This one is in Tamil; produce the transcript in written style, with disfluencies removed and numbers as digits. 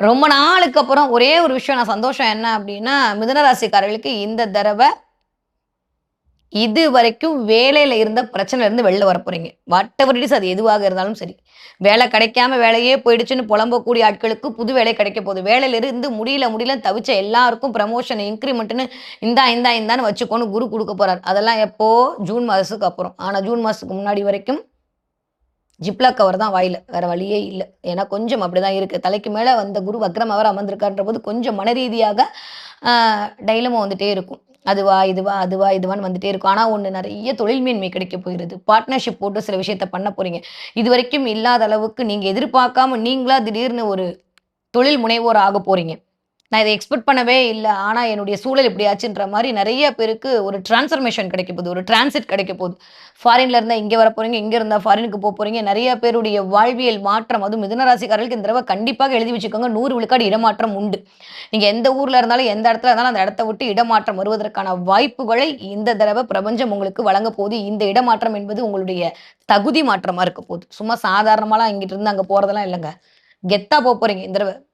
ரொம்ப நாளுக்கு அப்புறம் ஒரே ஒரு விஷயம் நான் சந்தோஷம் என்ன அப்டின்னா, மிதுன ராசிக்காரர்களுக்கு இந்த தடவ இதுவரைக்கும் வேலையில இருந்த பிரச்சனையிலருந்து வெளில வரப்போறீங்க. வாட்டெவர் இட் இஸ் அது எதுவாக இருந்தாலும் சரி. வேலை கிடைக்காம வேலையே போயிடுச்சுன்னு புலம்பக்கூடிய ஆட்களுக்கு புது வேலை கிடைக்க போகுது. வேலையில இருந்து முடியலன்னு தவிச்ச எல்லாருக்கும் ப்ரமோஷன், இன்கிரிமெண்ட்ன்னு இந்தான்னு வச்சுக்கோன்னு குரு குடுக்க போறார். அதெல்லாம் எப்போ? ஜூன் மாசத்துக்கு அப்புறம். ஆனா ஜூன் மாசத்துக்கு முன்னாடி வரைக்கும் ஜிப்லாக் கவர் தான் வாயில. வேற வழியே இல்ல. ஏன்னா கொஞ்சம் அப்படிதான் இருக்கு. தலைக்கு மேல வந்த குரு வக்ரமா வேற அமர்ந்திருக்கார்ன்றபோது கொஞ்சம் மனரீதியாக அ டைலமா வந்துட்டே இருக்கும். அதுவா, இதுவா, அதுவா, இதுவான்னு வந்துட்டே இருக்கும். ஆனா ஒண்ணு நெறைய தொழில் மேன்மை கிடைக்க போகிறது. பார்ட்னர்ஷிப் போட்டு சில விஷயத்த பண்ண போறீங்க. இதுவரைக்கும் இல்லாத அளவுக்கு நீங்க எதிர்பார்க்காம நீங்களா திடீர்னு ஒரு தொழில் முனைவோர் ஆக போறீங்க. நான் இத எக்ஸ்பெக்ட் பண்ணவே இல்ல. ஆனா என்னுடைய சூழல் இப்படி ஆச்சுன்ற மாரி நெறைய பேருக்கு ஒரு டிரான்ஸ்ஃபர்மேஷன் கிடைக்க போகுது. ஒரு டிரான்சிட் கிடைக்க போகுது. ஃபாரின்ல இருந்தா இங்க வரப்போறீங்க. இங்க இருந்தா ஃபாரினுக்கு போறீங்க. நெறைய பேருடைய வாழ்வியல் மாற்றம் அதுவும் மிதுன ராசிக்காரர்களுக்கு இந்த தடவ கண்டிப்பாக எழுதி வச்சுக்கோங்க. 100 விழுக்காடு இடமாற்றம் உண்டு. நீங்க எந்த ஊர்ல இருந்தாலும், எந்த இடத்துல இருந்தாலும் அந்த இடத்த விட்டு இடமாற்றம் வருவதற்கான வாய்ப்புகளை இந்த தடவ பிரபஞ்சம் உங்களுக்கு வழங்க போகுது. இந்த இடமாற்றம் என்பது உங்களுடைய தகுதி மாற்றமா இருக்க போகுது. சும்மா சாதாரணமாலாம் இங்கிட்டு இருந்து அங்க போறதெல்லாம் இல்லங்க. கெத்தா போறீங்க இந்த தடவ.